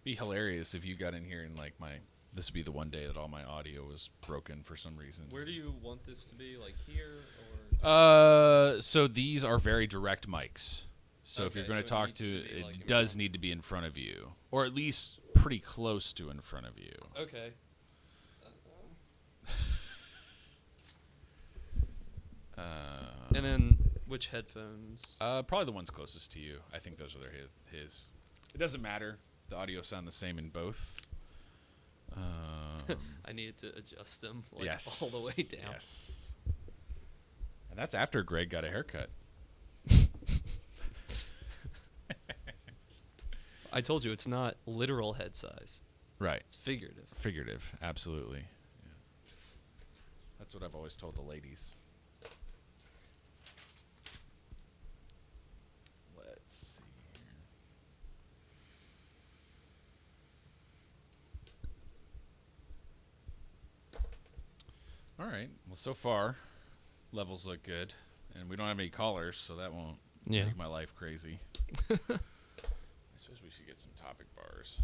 Be hilarious if you got in here and like this would be the one day that all my audio was broken for some reason. Where do you want this to be? Like here or? So these are very direct mics. So if you're going to talk to, it does need to be in front of you, or at least pretty close to in front of you. Okay. And then which headphones? Probably the ones closest to you. I think those are his. It doesn't matter. The audio sound the same in both. I needed to adjust them yes. all the way down. Yes. And that's after Greg got a haircut. I told you it's not literal head size. Right. It's figurative. Figurative, absolutely. Yeah. That's what I've always told the ladies. Let's see here. All right. Well, so far, levels look good. And we don't have any callers, so that won't make my life crazy. I suppose we should get some topic bars.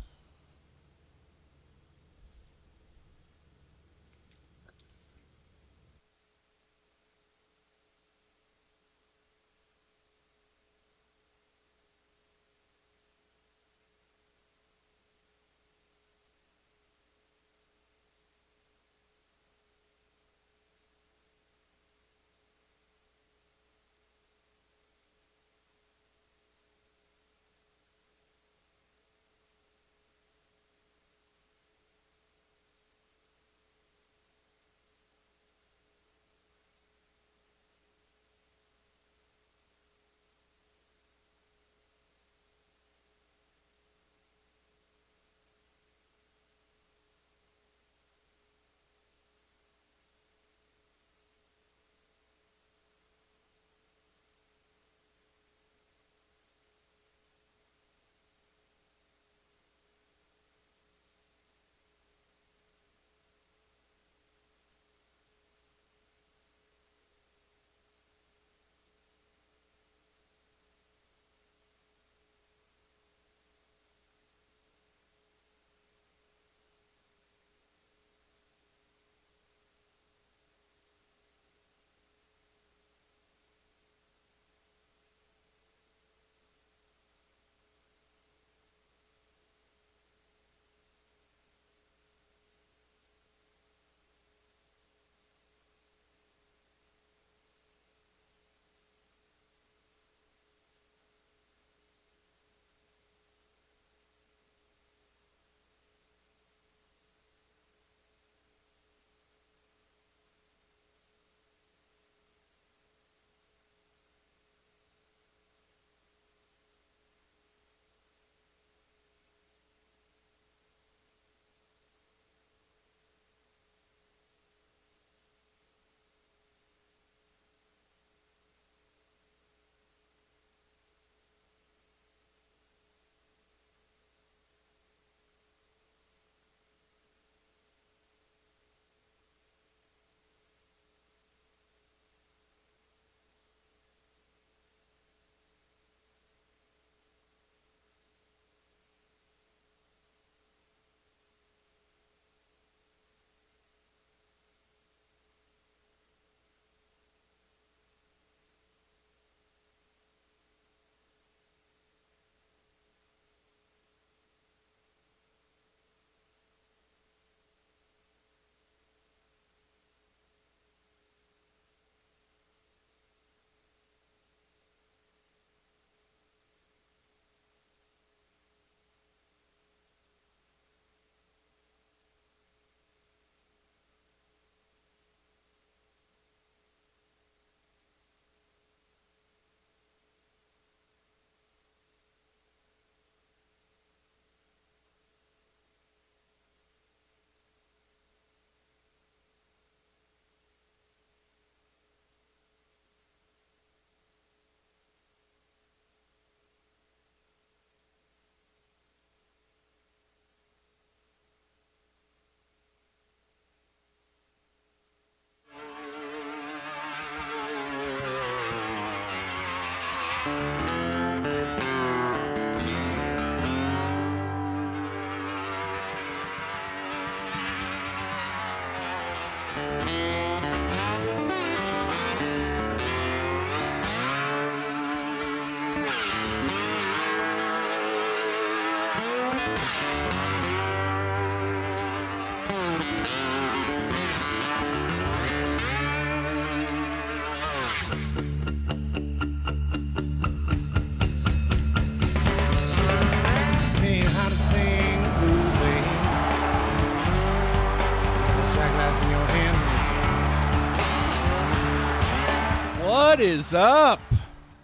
What is up?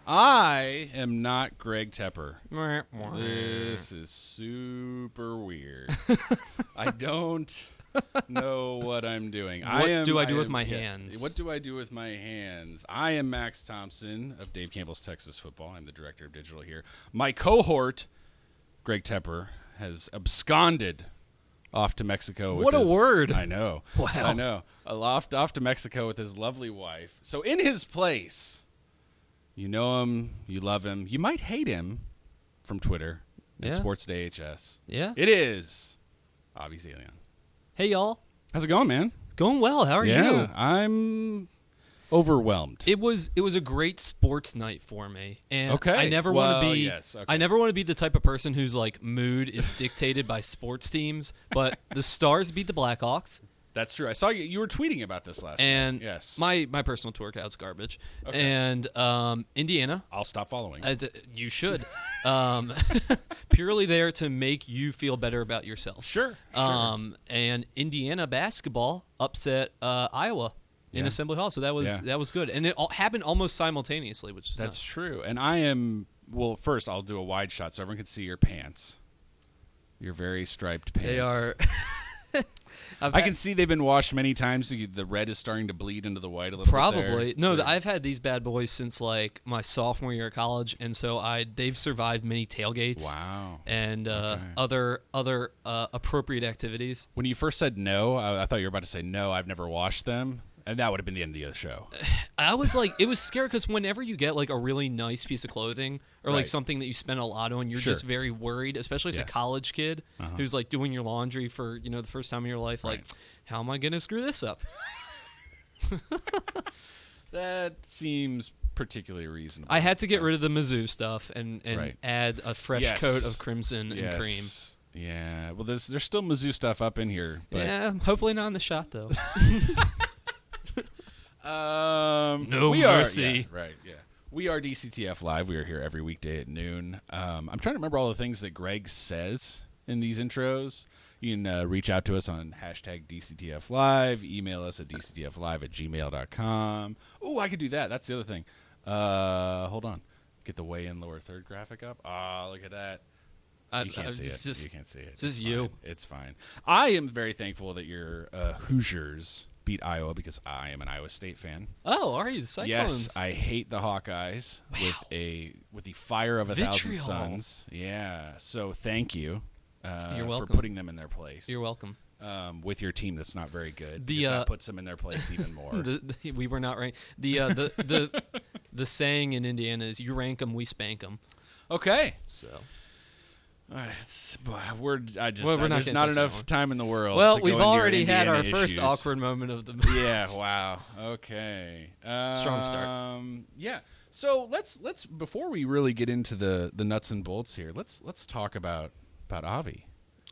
I am not Greg Tepper. This is super weird. I don't know what I'm doing. What do I do with my hands? What do I do with my hands? I am Max Thompson of Dave Campbell's Texas Football. I'm the director of digital here. My cohort, Greg Tepper, has absconded off to Mexico. What a word. I know. Wow. I know. Off to Mexico with his lovely wife. So in his place, you know him, you love him, you might hate him from Twitter and Sports Day HS. Yeah. It is Avi Zaleon. Hey, y'all. How's it going, man? Going well. How are you? I'm overwhelmed. It was a great sports night for me, and Okay. I never want to be. Yes, okay. I never want to be the type of person whose like mood is dictated by sports teams. But the Stars beat the Blackhawks, That's true. I saw you were tweeting about this last and night. Yes. my personal workout's garbage. Okay. And Indiana. I'll stop following. You should. Purely there to make you feel better about yourself. Sure. And Indiana basketball upset Iowa in Assembly Hall, so that was good, and it happened almost simultaneously, which is That's nuts. true. And I am first I'll do a wide shot so everyone can see your pants. Your very striped pants. They are. I can see they've been washed many times. So the red is starting to bleed into the white a little Probably. bit. No, I've had these bad boys since like my sophomore year of college, and so they've survived many tailgates. Wow. And other appropriate activities. When you first said no, I thought you were about to say no, I've never washed them. And that would have been the end of the show. I was like, it was scary because whenever you get like a really nice piece of clothing or like Right. something that you spend a lot on, you're Sure. just very worried, especially as a Yes. college kid who's like doing your laundry for, the first time in your life. Like, Right. how am I going to screw this up? That seems particularly reasonable. I had to get rid of the Mizzou stuff and Right. add a fresh Yes. coat of crimson and Yes. cream. Yeah. Well, there's still Mizzou stuff up in here. But, Yeah, hopefully not in the shot though. No mercy. Right. Yeah. We are DCTF Live. We are here every weekday at noon. I'm trying to remember all the things that Greg says in these intros. You can reach out to us on hashtag DCTF Live. Email us at dctflive@gmail.com. Oh, I could do that. That's the other thing. Hold on. Get the weigh-in lower third graphic up. Oh, look at that. You can't see it. You can't see it. It's just you. It's fine. I am very thankful that your Hoosiers beat Iowa because I am an Iowa State fan. Oh, are you the Cyclones? Yes, I hate the Hawkeyes with the fire of a thousand Vitriol. suns. Yeah, so thank you You're welcome. for putting them in their place. You're welcome. With your team that's not very good. The, because that puts them in their place even more. We were not ranked. The saying in Indiana is "You rank 'em, we spank 'em." Okay. So. There's We're not gonna enough touch that one. time in the world. Well, to go we've into your already had our Indiana first issues. awkward moment of the. Yeah. Wow. Okay. Strong start. Yeah. So let's before we really get into the nuts and bolts here, let's talk about Avi.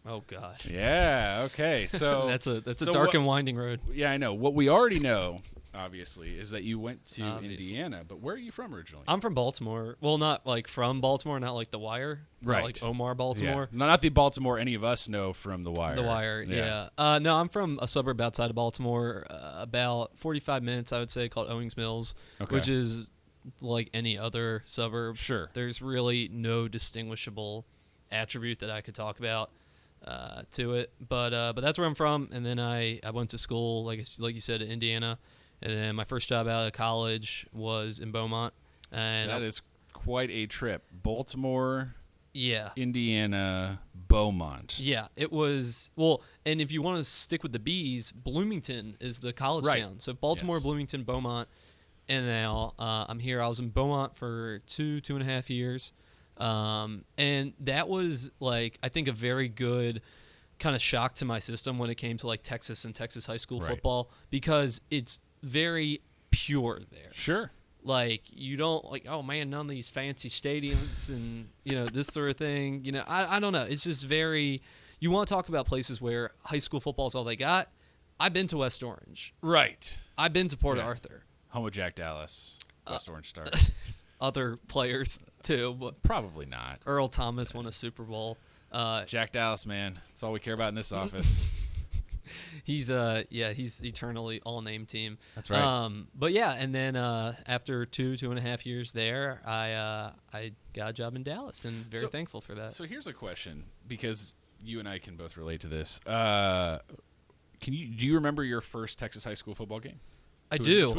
Oh God. Yeah. Okay. So that's a dark and winding road. Yeah, I know. What we already know, obviously, is that you went to Obviously. Indiana. But where are you from originally? I'm from Baltimore. Well, not like from Baltimore, not like The Wire. Right. Not like Omar, Baltimore. Yeah. Not the Baltimore any of us know from The Wire. The Wire, yeah. No, I'm from a suburb outside of Baltimore, about 45 minutes, I would say, called Owings Mills, Okay. which is like any other suburb. Sure. There's really no distinguishable attribute that I could talk about to it, but that's where I'm from. And then I went to school, like you said, in Indiana, and then my first job out of college was in Beaumont. And That is quite a trip. Baltimore, yeah. Indiana, Beaumont. Yeah, it was. Well, and if you want to stick with the B's, Bloomington is the college Right. town. So Baltimore, Yes. Bloomington, Beaumont, and now I'm here. I was in Beaumont for 2.5 years. And that was like, I think, a very good kind of shock to my system when it came to like Texas and Texas high school Right. football, because it's very pure there. Sure. Like, you don't like, oh man, none of these fancy stadiums and, this sort of thing. I don't know. It's just very, you want to talk about places where high school football is all they got. I've been to West Orange. Right. I've been to Port Yeah. Arthur. Home of Jack Dallas, West Orange Star. Other players too, but Probably not. Earl Thomas won a Super Bowl. Jack Dallas, man. That's all we care about in this office. he's eternally all name team. That's right. But yeah, and then after 2.5 years there, I got a job in Dallas, and very thankful for that. So here's a question, because you and I can both relate to this. Do you remember your first Texas high school football game? I do.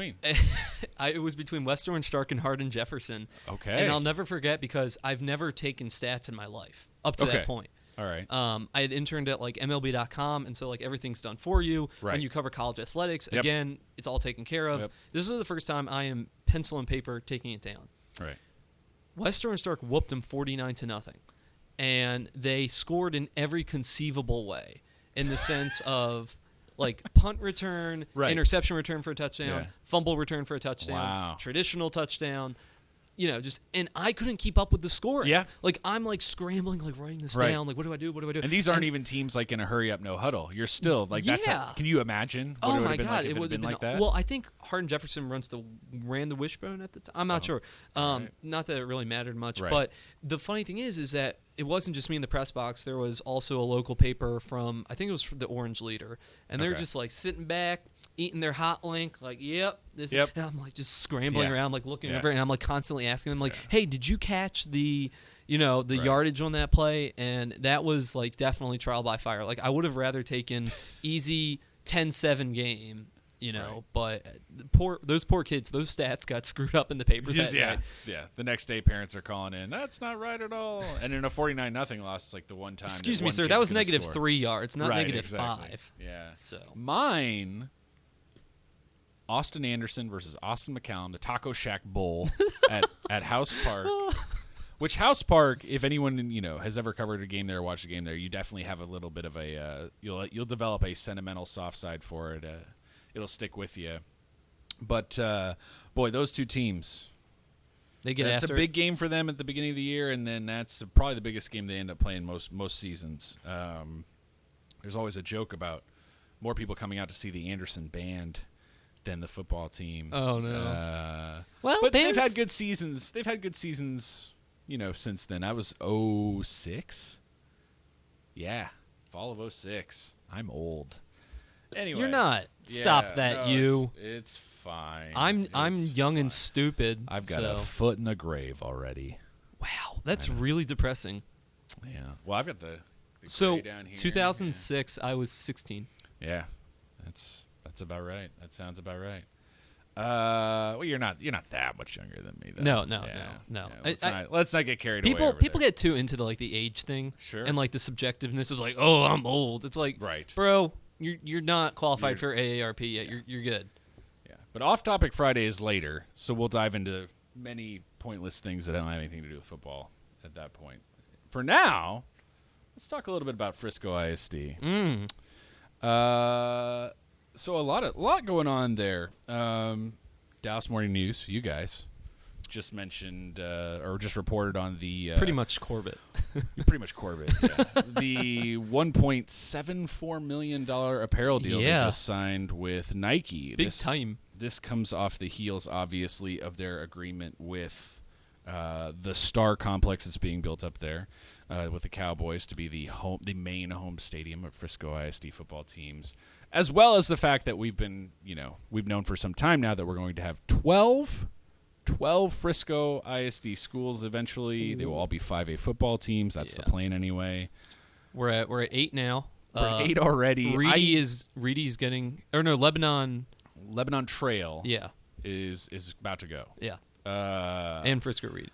It was between West Orange, Stark, and Hardin Jefferson. Okay. And I'll never forget, because I've never taken stats in my life up to that point. All right. I had interned at like MLB.com, and so like everything's done for you. Right. When you cover college athletics, Yep. again, it's all taken care of. Yep. This was the first time I am pencil and paper taking it down. Right. West Orange Stark whooped them 49-0, and they scored in every conceivable way, in the sense of like punt return, interception return for a touchdown, fumble return for a touchdown, traditional touchdown. And I couldn't keep up with the scoring. Yeah. Like, I'm, like, scrambling, like, writing this down. Like, what do I do? And these aren't even teams, like, in a hurry-up, no huddle. You're still, like, can you imagine what it would have been like if it would have been like that? Well, I think Hardin Jefferson ran the wishbone at the time. I'm not sure. Not that it really mattered much. Right. But the funny thing is that it wasn't just me in the press box. There was also a local paper from, I think it was the Orange Leader. And they were just, like, sitting back, eating their hot link, like, yep. And I'm like just scrambling around, like looking over, and I'm like constantly asking them, like, hey, did you catch the yardage on that play? And that was like definitely trial by fire. Like, I would have rather taken easy 10-7 game, but those poor kids, those stats got screwed up in the paper that day. Yeah. The next day, parents are calling in. That's not right at all. And in a 49-0 loss, it's like the one time. Excuse me, sir. That was -3 yards, not -5. Yeah. So mine. Austin Anderson versus Austin McCallum, the Taco Shack Bowl at House Park. Which House Park, if anyone has ever covered a game there or watched a game there, you definitely have a little bit of a you'll develop a sentimental soft side for it. It'll stick with you. But boy, those two teams. That's a big game for them at the beginning of the year, and then that's probably the biggest game they end up playing most seasons. There's always a joke about more people coming out to see the Anderson band than the football team. Oh no! But they've had good seasons. They've had good seasons, since then. That was 2006. Yeah, fall of 2006. I'm old. Anyway, you're not. Stop that, It's fine. I'm young and stupid. I've got a foot in the grave already. Wow, that's really depressing. Yeah. Well, I've got the so down here. 2006. I was 16. Yeah, that's about right. That sounds about right. Well, you're not that much younger than me, though. No. Yeah, let's not get carried away. People get too into the age thing, sure, and like the subjectiveness of like, oh, I'm old. It's like, bro, you're not qualified for AARP yet. You're good. Yeah, but off-topic Friday is later, so we'll dive into many pointless things that don't have anything to do with football at that point. For now, let's talk a little bit about Frisco ISD. So a lot going on there. Dallas Morning News, you guys just mentioned or just reported on the pretty much Corbett. Pretty much Corbett. Yeah. The $1.74 million apparel deal they just signed with Nike. Big time. This comes off the heels, obviously, of their agreement with the Star complex that's being built up there with the Cowboys to be the main home stadium of Frisco ISD football teams, as well as the fact that we've known for some time now that we're going to have 12 Frisco ISD schools eventually. They will all be 5A football teams. That's the plan anyway. We're at 8 now. We're at 8 already. Reedy's getting, or no, Lebanon Trail. Yeah, is about to go. Yeah. And Frisco Reed.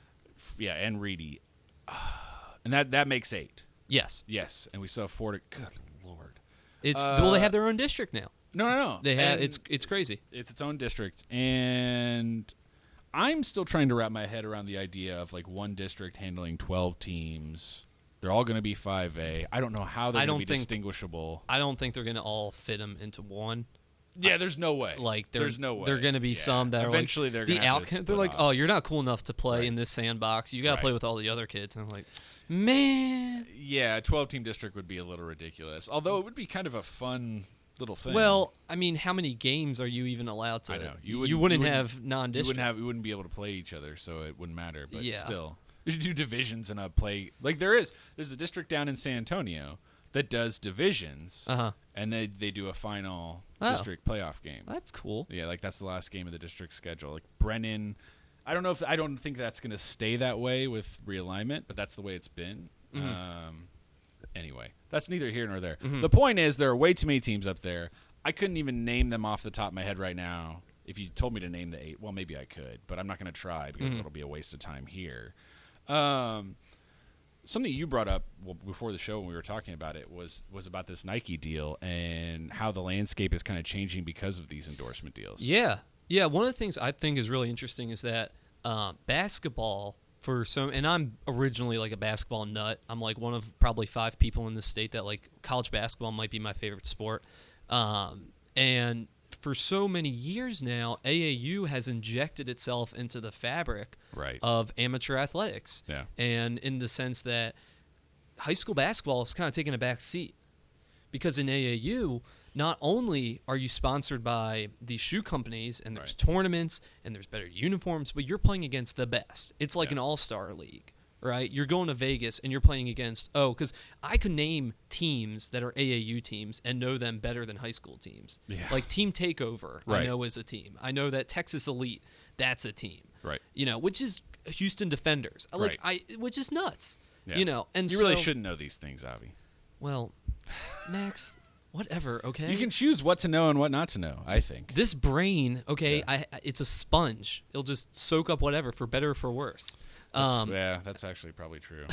Yeah, and Reedy. And that makes 8. Yes. Yes, and we still have 4 to. Good Lord. Well, they have their own district now. No. They have. It's crazy. It's its own district, and I'm still trying to wrap my head around the idea of like one district handling 12 teams. They're all going to be 5A. I don't know how they're going to be distinguishable. I don't think they're going to all fit them into one. Yeah, there's no way. There's no way. There are going to be some that eventually are like, they're going to have to split they're like, off. oh, you're not cool enough to play in this sandbox. You got to play with all the other kids. And I'm like, man. Yeah, a 12-team district would be a little ridiculous. Although it would be kind of a fun little thing. Well, I mean, how many games are you even allowed to? I know. You wouldn't have non-district. We wouldn't be able to play each other, so it wouldn't matter. But still, we should do divisions and play. Like there's a district down in San Antonio that does divisions, Uh-huh. and they do a final Oh. district playoff game. That's cool. Yeah, like that's the last game of the district schedule. Like Brennan, I don't think that's going to stay that way with realignment, but that's the way it's been. Anyway, that's neither here nor there. The point is there are way too many teams up there. I couldn't even name them off the top of my head right now. If you told me to name the 8, well, maybe I could, but I'm not going to try because it'll be a waste of time here. Something you brought up before the show when we were talking about it was about this Nike deal and how the landscape is kind of changing because of these endorsement deals. Yeah. Yeah, one of the things I think is really interesting is that basketball and I'm originally like a basketball nut. I'm like one of probably 5 people in this state that like college basketball might be my favorite sport. And for so many years now, AAU has injected itself into the fabric of amateur athletics. Yeah. And in the sense that high school basketball is kind of taking a back seat. Because in AAU, not only are you sponsored by these shoe companies and there's tournaments and there's better uniforms, but you're playing against the best. It's like an all-star league, right? You're going to Vegas and you're playing against, because I could name teams that are AAU teams and know them better than high school teams. Yeah. Like Team Takeover, I know is a team. I know that Texas Elite, that's a team. Right. Which is Houston Defenders. Which is nuts. Yeah. And you really shouldn't know these things, Avi. Well, Max, whatever, okay? You can choose what to know and what not to know, I think. This brain, it's a sponge. It'll just soak up whatever, for better or for worse. That's actually probably true.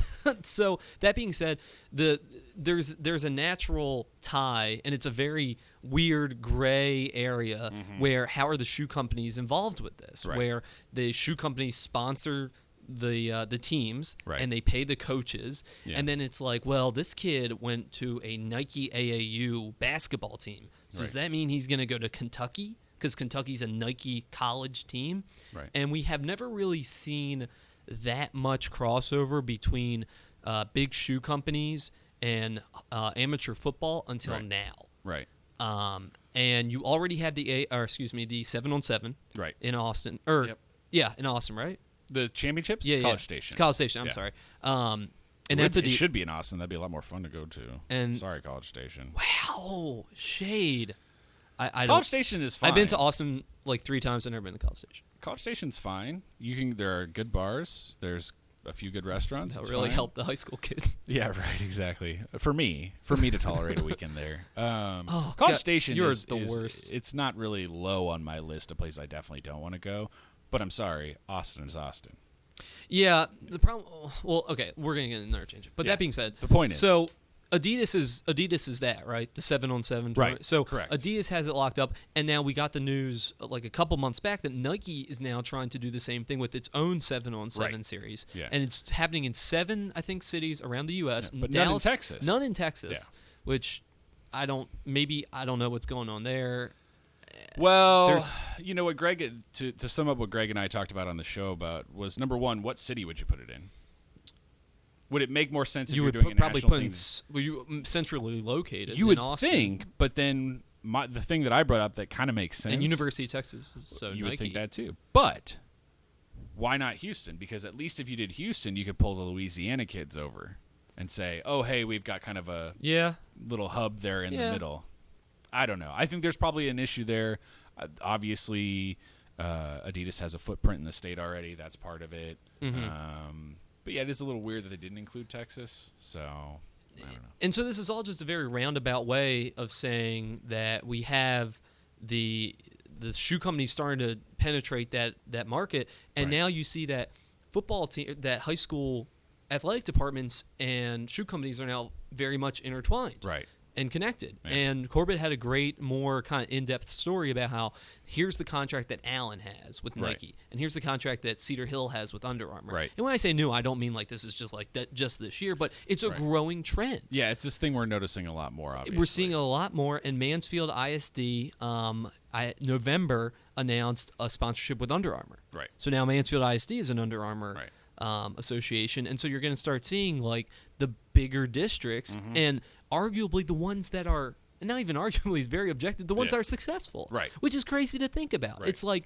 So that being said, there's a natural tie, and it's a very weird gray area where how are the shoe companies involved with this? Right. Where the shoe companies sponsor the teams and they pay the coaches, and then it's like, well, this kid went to a Nike AAU basketball team, so does that mean he's going to go to Kentucky because Kentucky's a Nike college team? Right. And we have never really seen that much crossover between big shoe companies and amateur football until now. Right. And you already had the 7-on-7 in Austin, in Austin, right? The championships? Yeah, College Station. It's College Station. I'm sorry. And it should be in Austin. That'd be a lot more fun to go to. And sorry, College Station. Wow, shade. College Station is fine. I've been to Austin like 3 times. I've never been to College Station. College Station's fine. There are good bars. There's a few good restaurants. That'll really help the high school kids. Yeah, right. Exactly. For me to tolerate a weekend there. College Station is the worst. It's not really low on my list of places I definitely don't want to go. But I'm sorry, Austin is Austin. Yeah, the problem. Well, okay, we're gonna get another change. But that being said, the point is, so Adidas is that, right? The 7-on-7. Right. So correct. Adidas has it locked up, and now we got the news like a couple months back that Nike is now trying to do the same thing with its own 7-on-7 series. Yeah. And it's happening in 7, I think, cities around the U.S. Yeah, but Dallas, none in Texas. None in Texas, which I don't know what's going on there. Well, you know what, Greg, to sum up what Greg and I talked about on the show about was, number one, what city would you put it in? Would it make more sense if you were doing a national thing? You centrally located. You would Austin. think, but then the thing that I brought up that kind of makes sense. And University of Texas, so you Nike. would think that too. But why not Houston? Because at least if you did Houston, you could pull the Louisiana kids over and say, oh, hey, we've got kind of a little hub there in the middle. I don't know. I think there's probably an issue there. Obviously, Adidas has a footprint in the state already. That's part of it. But yeah, it is a little weird that they didn't include Texas. So I don't know. And so this is all just a very roundabout way of saying that we have the shoe companies starting to penetrate that market, and now you see that football team, that high school athletic departments and shoe companies are now very much intertwined. Right. And connected. Yeah. And Corbett had a great, more kind of in-depth story about how here's the contract that Allen has with Nike, and here's the contract that Cedar Hill has with Under Armour. Right. And when I say new, I don't mean like this is just like that just this year, but it's a growing trend. Yeah, it's this thing we're noticing a lot more, obviously. We're seeing a lot more, and Mansfield ISD November announced a sponsorship with Under Armour. Right. So now Mansfield ISD is an Under Armour association, and so you're going to start seeing like the bigger districts and arguably the ones that are, and not even arguably is very objective, the ones that are successful, right? Which is crazy to think about. Right. It's like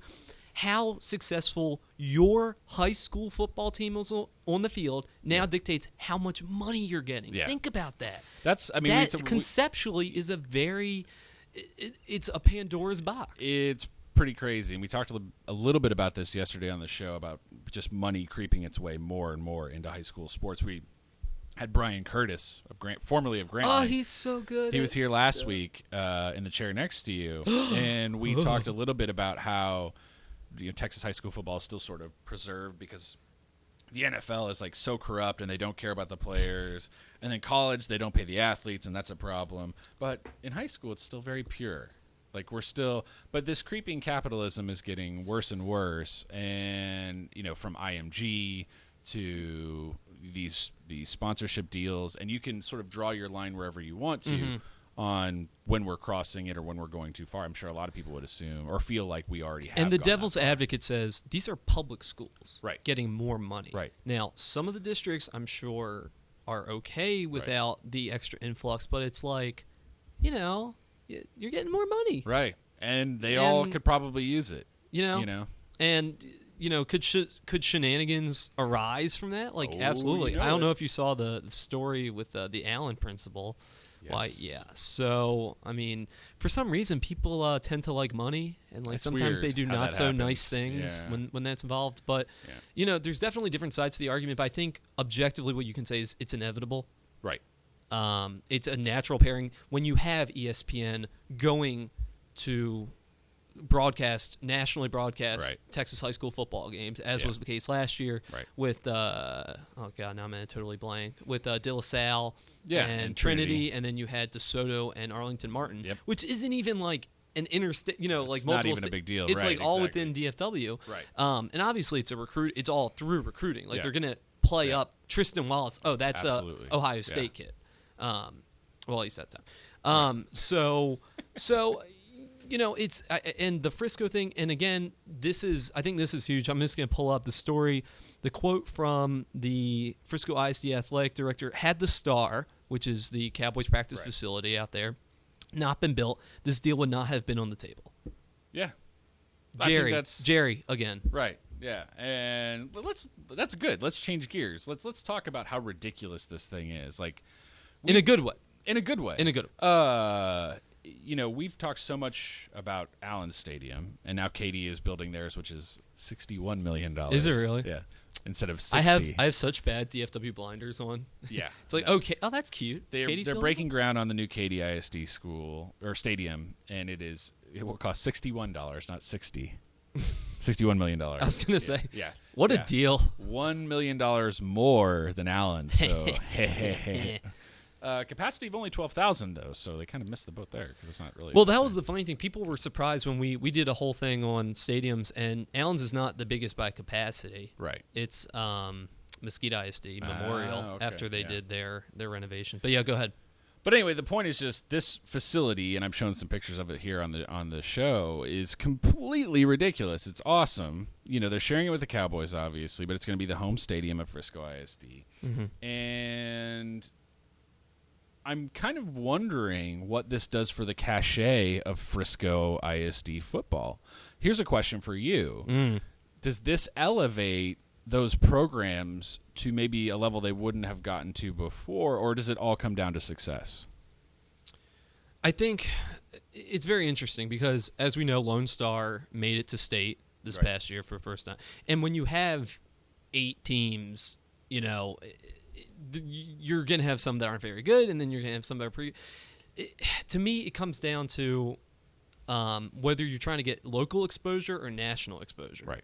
how successful your high school football team is on the field now dictates how much money you're getting. Yeah. Think about that. That conceptually is a very it's a Pandora's box. It's pretty crazy, and we talked a little bit about this yesterday on the show about just money creeping its way more and more into high school sports. We had Brian Curtis, formerly of Grant. Oh, he's so good. He was here last week in the chair next to you, and we talked a little bit about how Texas high school football is still sort of preserved because the NFL is like so corrupt and they don't care about the players, and then college they don't pay the athletes, and that's a problem. But in high school it's still very pure. Like but this creeping capitalism is getting worse and worse, and from IMG to these sponsorship deals, and you can sort of draw your line wherever you want to on when we're crossing it or when we're going too far. I'm sure a lot of people would assume or feel like we already have. And the devil's advocate says these are public schools getting more money. Right. Now, some of the districts I'm sure are okay without the extra influx, but it's like, you're getting more money. Right. And they all could probably use it. And could shenanigans arise from that? Like, absolutely. I don't know if you saw the story with the Allen principal. Yes. Why? Yeah. So, I mean, for some reason, people tend to like money, and like sometimes they do not so nice things when that's involved. But there's definitely different sides to the argument. But I think objectively, what you can say is it's inevitable. Right. It's a natural pairing when you have ESPN going to nationally broadcast Texas high school football games, as was the case last year with now I'm going to totally blank, with De La Salle and Trinity, and then you had DeSoto and Arlington Martin, which isn't even like an interstate, like it's multiple. Not even a big deal. It's like all within DFW, and obviously it's all through recruiting. Like they're gonna play up Tristan Wallace. Oh, that's a Ohio State kid. Well, at least that time. So. It's and the Frisco thing, and again, I think this is huge. I'm just going to pull up the story. The quote from the Frisco ISD athletic director: "Had the Star, which is the Cowboys practice facility out there, not been built, this deal would not have been on the table." Yeah, Jerry again. Right. Yeah, and that's good. Let's change gears. Let's talk about how ridiculous this thing is. Like, in a good way. In a good way. In a good way. We've talked so much about Allen Stadium, and now Katy is building theirs, which is $61 million. Is it really? Yeah. Instead of 60. I have such bad DFW blinders on. Yeah. It's like, okay, that's cute. They're breaking ground on the new Katy ISD school or stadium, and it will cost $61, not $60. $61 million. I was going to say. Yeah. What a deal. $1 million more than Allen, so hey. Capacity of only 12,000 though, so they kind of missed the boat there because it's not really. Well, that was the funny thing. People were surprised when we did a whole thing on stadiums, and Allen's is not the biggest by capacity. Right. It's Mesquite ISD Memorial after they did their renovation. But yeah, go ahead. But anyway, the point is just this facility, and I'm showing some pictures of it here on the show, is completely ridiculous. It's awesome. They're sharing it with the Cowboys, obviously, but it's going to be the home stadium of Frisco ISD, and I'm kind of wondering what this does for the cachet of Frisco ISD football. Here's a question for you. Does this elevate those programs to maybe a level they wouldn't have gotten to before, or does it all come down to success? I think it's very interesting because, as we know, Lone Star made it to state this past year for the first time. And when you have 8 teams, you're going to have some that aren't very good, and then you're going to have some that are pretty. To me, it comes down to whether you're trying to get local exposure or national exposure. Right.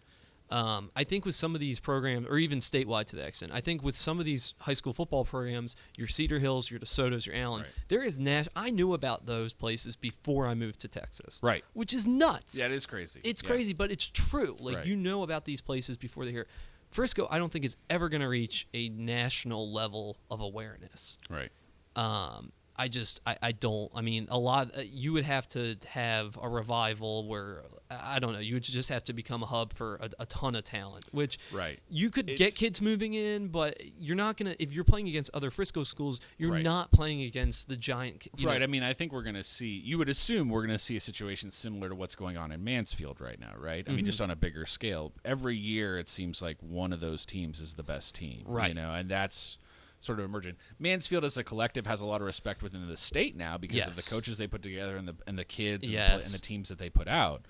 I think with some of these programs, or even statewide to that extent, I think with some of these high school football programs, your Cedar Hills, your DeSotos, your Allen, there is I knew about those places before I moved to Texas. Right. Which is nuts. Yeah, it is crazy. It's crazy, but it's true. Like, you know about these places before they're here. Frisco, I don't think is ever going to reach a national level of awareness. Right. I don't. I mean, a lot. You would have to have a revival where I don't know. You would just have to become a hub for a ton of talent, which you could get kids moving in, but you're not gonna. If you're playing against other Frisco schools, you're not playing against the giant. Right. I mean, I think we're gonna see. You would assume we're gonna see a situation similar to what's going on in Mansfield right now, right? I mean, just on a bigger scale. Every year, it seems like one of those teams is the best team, right? You know, and that's sort of emerging. Mansfield as a collective has a lot of respect within the state now because of the coaches they put together and the kids and the teams that they put out.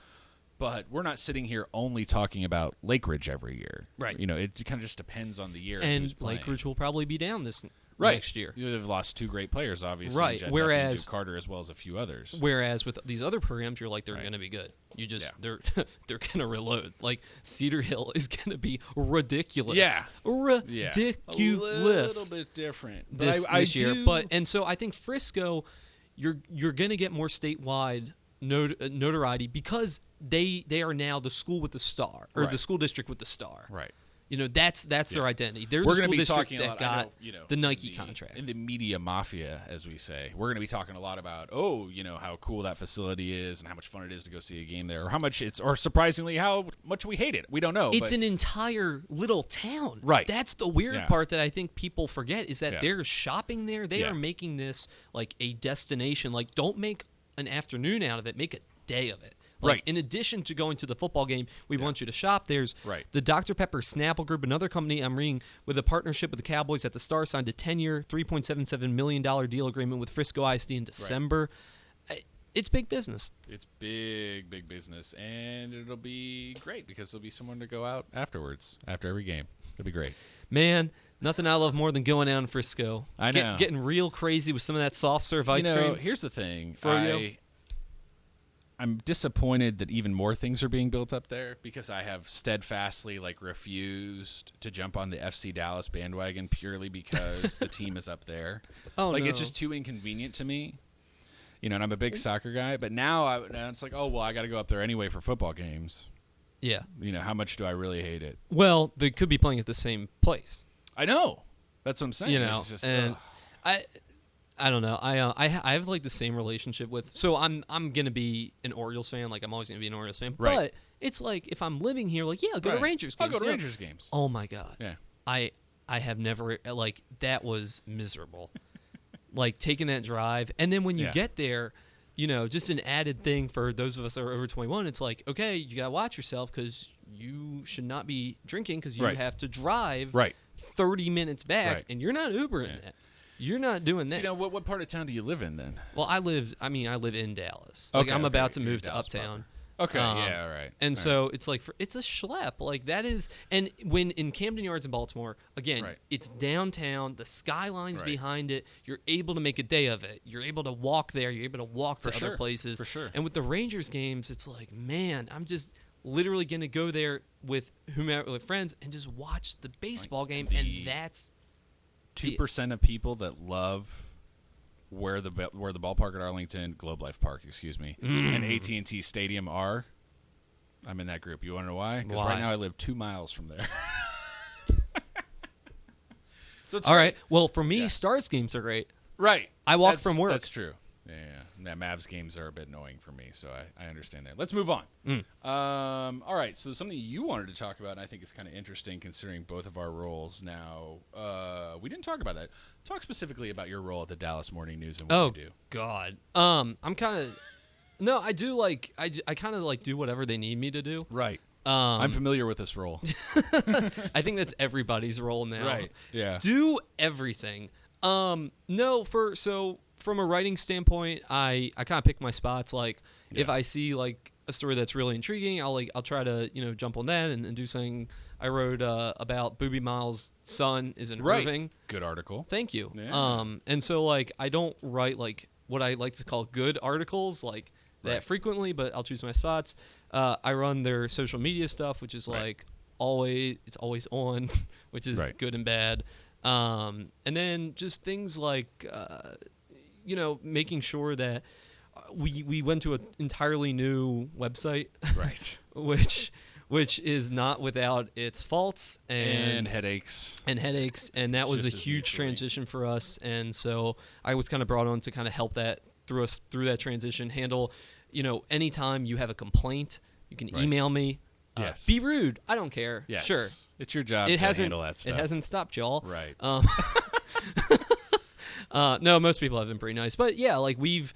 But we're not sitting here only talking about Lake Ridge every year. Right. You know, it kind of just depends on the year. And Lake Ridge will probably be down this next year. They've lost 2 great players, obviously. Right. Jet whereas and Duke Carter as well as a few others. Whereas with these other programs, you're like, they're going to be good. You just they're going to reload. Like Cedar Hill is going to be ridiculous. Yeah. Ridiculous. A little bit different this year. But and so I think Frisco, you're going to get more statewide notoriety because they are now the school with the star or the school district with the star. Right. You know, that's their identity. They're we're the school be district talking that a lot, got the Nike in contract. In the media mafia, as we say, we're going to be talking a lot about, how cool that facility is and how much fun it is to go see a game there, or how much or surprisingly, how much we hate it. We don't know. It's an entire little town. Right. That's the weird part that I think people forget is that they're shopping there. They are making this like a destination. Like, don't make an afternoon out of it. Make a day of it. Like, in addition to going to the football game, we want you to shop. There's the Dr. Pepper Snapple Group, another company I'm reading with a partnership with the Cowboys at the Star, signed a 10-year, $3.77 million deal agreement with Frisco ISD in December. It's big business. It's big business, and it'll be great because there'll be someone to go out afterwards, after every game. It'll be great. Man, nothing I love more than going out in Frisco. I know. Getting real crazy with some of that soft serve ice cream. Here's the thing. I'm disappointed that even more things are being built up there because I have steadfastly refused to jump on the FC Dallas bandwagon purely because the team is up there. It's just too inconvenient to me. You know, and I'm a big soccer guy, but now it's like, I got to go up there anyway for football games. Yeah. You know, how much do I really hate it? Well, they could be playing at the same place. I know. That's what I'm saying. You know, it's just, I don't know. I have like the same relationship with. So I'm gonna be an Orioles fan. Like I'm always gonna be an Orioles fan. Right. But it's like if I'm living here, like I'll go to Rangers games. I'll go to Rangers games. Oh my god. Yeah. I have never that was miserable. Like taking that drive, and then when you get there, you know, just an added thing for those of us that are over 21. It's like, okay, you gotta watch yourself because you should not be drinking because you have to drive 30 minutes back, and you're not Ubering that. You're not doing that. So, what part of town do you live in then? Well, I live in Dallas. Like I'm about to move to Uptown. Okay, all right. And so it's like it's a schlep. Like that is, and when in Camden Yards in Baltimore, again, it's downtown. The skyline's behind it. You're able to make a day of it. You're able to walk there. You're able to walk to other places. For sure. And with the Rangers games, it's like, man, I'm just literally gonna go there with whomever, with friends, and just watch the baseball game, and that's 2% of people that love where the ballpark at Arlington, Globe Life Park, and AT&T Stadium are. I'm in that group. You want to know why? Because right now I live 2 miles from there. So all right. Well, for me, Stars games are great. Right. I walk from work. That's true. Yeah. Mavs games are a bit annoying for me, so I understand that. Let's move on. All right, so something you wanted to talk about, and I think is kind of interesting considering both of our roles now. We didn't talk about that. Talk specifically about your role at the Dallas Morning News and what you do. Oh, God. I'm kind of... No, I do, like... I kind of, like, do whatever they need me to do. Right. I'm familiar with this role. I think that's everybody's role now. Right, yeah. Do everything. From a writing standpoint, I kind of pick my spots. Like if I see like a story that's really intriguing, I'll try to jump on that and do something. I wrote about Boobie Miles' son is in Irving. Good article. Thank you. Yeah. And so like I don't write like what I like to call good articles like that frequently, but I'll choose my spots. I run their social media stuff, which is like it's always on, which is good and bad. And then just things like, making sure that we went to an entirely new website, right? which which is not without its faults and headaches. And that was a huge transition for us. And so I was kind of brought on to kind of help that through that transition. Handle, anytime you have a complaint, you can email me. Yes. Be rude. I don't care. Yes. Sure. It's your job to handle that stuff. It hasn't stopped y'all. Right. No, most people have been pretty nice. But yeah, like with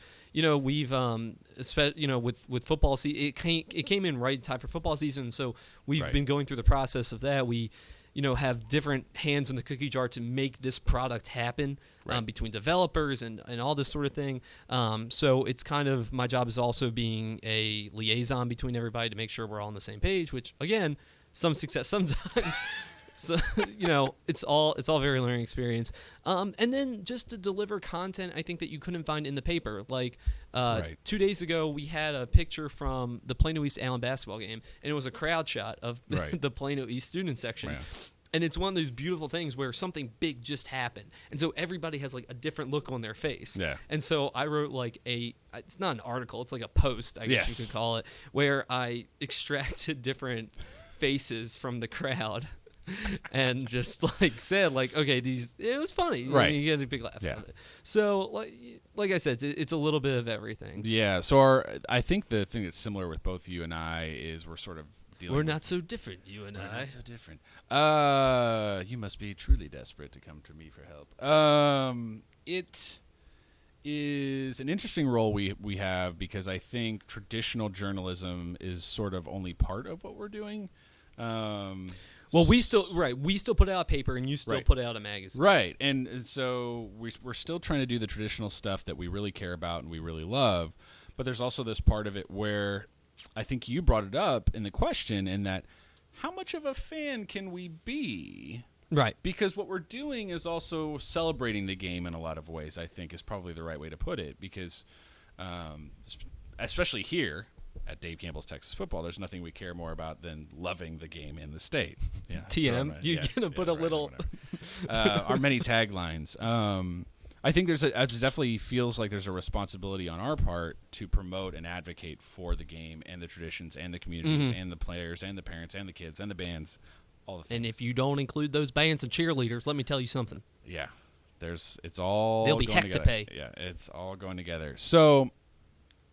football season, it came in right in time for football season. So we've been going through the process of that. We, have different hands in the cookie jar to make this product happen between developers and all this sort of thing. So it's kind of, my job is also being a liaison between everybody to make sure we're all on the same page, which again, some success sometimes. So, it's all very learning experience. And then just to deliver content, I think that you couldn't find in the paper. Like 2 days ago, we had a picture from the Plano East Allen basketball game, and it was a crowd shot of the Plano East student section. Right. And it's one of those beautiful things where something big just happened. And so everybody has like a different look on their face. Yeah. And so I wrote like it's not an article, it's like a post, I guess you could call it, where I extracted different faces from the crowd. And just said okay, it was funny, right? You get a big laugh out of it. So like I said, it's a little bit of everything. Yeah. So I think the thing that's similar with both you and I is we're sort of dealing. We're not so different, you and I. We're not so different. You must be truly desperate to come to me for help. It is an interesting role we have because I think traditional journalism is sort of only part of what we're doing. Well, we still put out a paper, and you still put out a magazine. Right, and so we're still trying to do the traditional stuff that we really care about and we really love, but there's also this part of it where I think you brought it up in the question, in that how much of a fan can we be? Right. Because what we're doing is also celebrating the game in a lot of ways, I think is probably the right way to put it, because especially here at Dave Campbell's Texas Football, there's nothing we care more about than loving the game in the state. Yeah, TM, you're going to put a little... our many taglines. I think it definitely feels like there's a responsibility on our part to promote and advocate for the game and the traditions and the communities and the players and the parents and the kids and the bands, all the things. And if you don't include those bands and cheerleaders, let me tell you something. Yeah, it's all they'll be going heck together. To pay. Yeah, it's all going together. So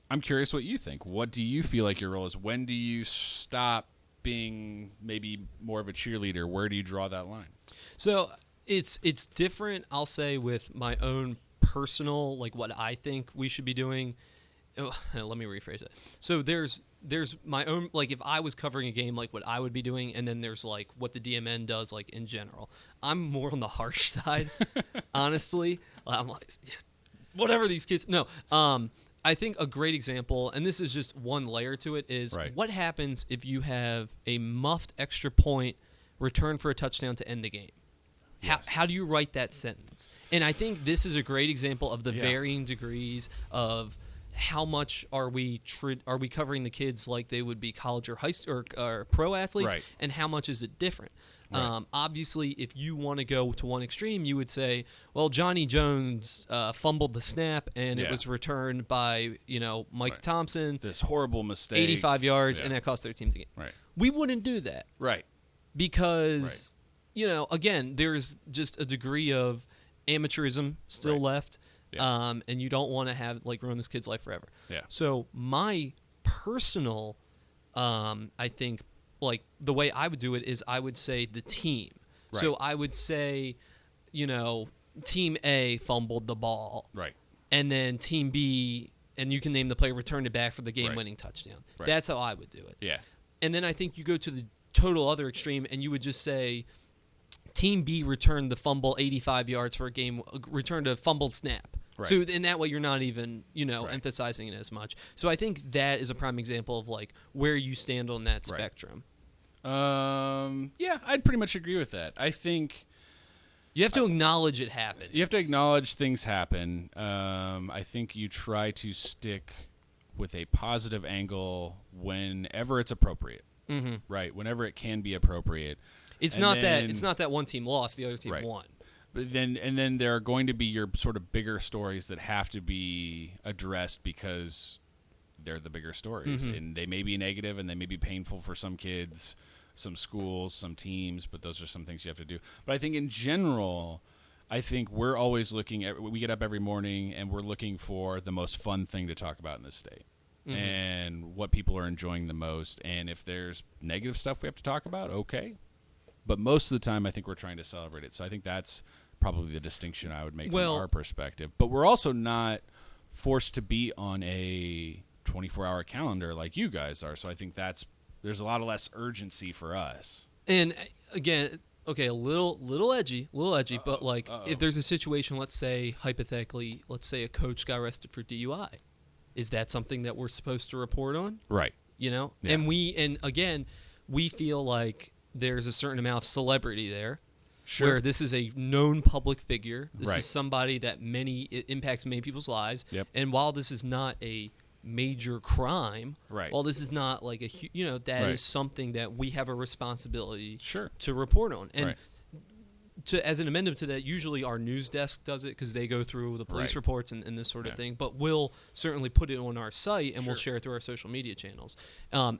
I'm curious what you think. What do you feel like your role is? When do you stop being maybe more of a cheerleader? Where do you draw that line? So it's different, I'll say, with my own personal, what I think we should be doing. Oh, let me rephrase it. So there's my own, if I was covering a game, what I would be doing, and then there's what the DMN does, in general. I'm more on the harsh side, honestly. I'm whatever these kids. No. I think a great example, and this is just one layer to it, is what happens if you have a muffed extra point return for a touchdown to end the game? Yes. How do you write that sentence? And I think this is a great example of the varying degrees of how much are we covering the kids like they would be college or high school or pro athletes, and how much is it different? Right. Obviously, if you want to go to one extreme, you would say, well, Johnny Jones fumbled the snap, and it was returned by Mike Thompson. This horrible mistake. 85 yards, and that cost their team the game. Right. We wouldn't do that. Right. Because, again, there's just a degree of amateurism still left, and you don't want to have ruin this kid's life forever. Yeah. So my personal, I think, the way I would do it is I would say the team. Right. So I would say, Team A fumbled the ball. Right. And then Team B, and you can name the player, returned it back for the game-winning touchdown. Right. That's how I would do it. Yeah. And then I think you go to the total other extreme, and you would just say Team B returned the fumble 85 yards for a game, returned a fumbled snap. Right. So in that way, you're not even, emphasizing it as much. So I think that is a prime example of where you stand on that spectrum. Yeah, I'd pretty much agree with that. I think you have to acknowledge it happened. You have to acknowledge things happen. I think you try to stick with a positive angle whenever it's appropriate. Mm-hmm. Right, whenever it can be appropriate. It's not that one team lost, the other team won. But then there are going to be your sort of bigger stories that have to be addressed because they're the bigger stories, and they may be negative and they may be painful for some kids, some schools, some teams, but those are some things you have to do. But I think in general, I think we're always looking at, we get up every morning and we're looking for the most fun thing to talk about in the state and what people are enjoying the most. And if there's negative stuff we have to talk about, okay. But most of the time, I think we're trying to celebrate it. So I think that's probably the distinction I would make from our perspective. But we're also not forced to be on a 24-hour calendar like you guys are. So I think there's a lot of less urgency for us. And again, okay, a little edgy, but like if there's a situation, let's say hypothetically, let's say a coach got arrested for DUI, is that something that we're supposed to report on? Right. You know, Yeah. and again, we feel like there's a certain amount of celebrity there. Sure. Where this is a known public figure. This Right. is somebody that it impacts many people's lives. Yep. And while this is not a major crime, Right. while this is not like that Right. is something that we have a responsibility Sure. to report on. And Right. as an amendment to that, usually our news desk does it because they go through the police Right. reports and this sort of Yeah. thing. But we'll certainly put it on our site and we'll Sure. share it through our social media channels.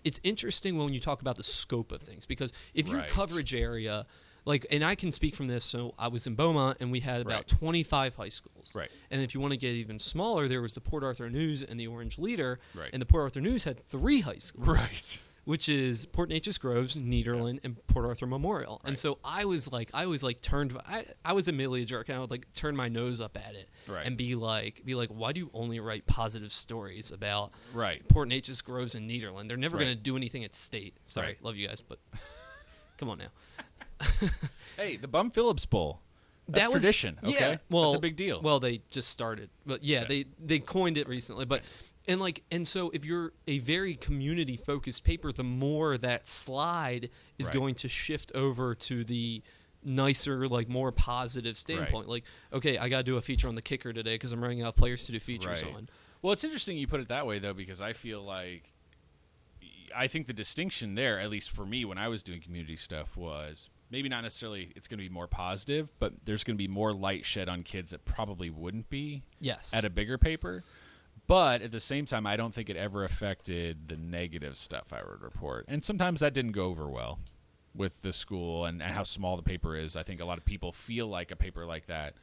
It's interesting when you talk about the scope of things, because if your Right. coverage area, and I can speak from this, so I was in Beaumont and we had about Right. 25 high schools. Right. And if you want to get even smaller, there was the Port Arthur News and the Orange Leader. Right. And the Port Arthur News had 3 high schools. Right. Which is Port Neches Groves, Nederland, and Port Arthur Memorial. Right. And so I was admittedly a jerk, and I would turn my nose up at it Right. and be like, why do you only write positive stories about Right. Port Neches Groves and Nederland? They're never Right. going to do anything at state. Sorry, Right. love you guys, but come on now. Hey, the Bum Phillips Bowl. That's tradition. Okay. Yeah, well, that's a big deal. Well, they just started, but they coined it recently. But and so if you're a very community focused paper, the more that slide is Right. going to shift over to the nicer, more positive standpoint. Like, okay, I got to do a feature on the kicker today because I'm running out of players to do features Right. on. Well, it's interesting you put it that way, though, because I feel like I think the distinction there, at least for me when I was doing community stuff, was maybe not necessarily it's going to be more positive, but there's going to be more light shed on kids that probably wouldn't be Yes. at a bigger paper. But at the same time, I don't think it ever affected the negative stuff I would report. And sometimes that didn't go over well with the school and how small the paper is. I think a lot of people feel like a paper like that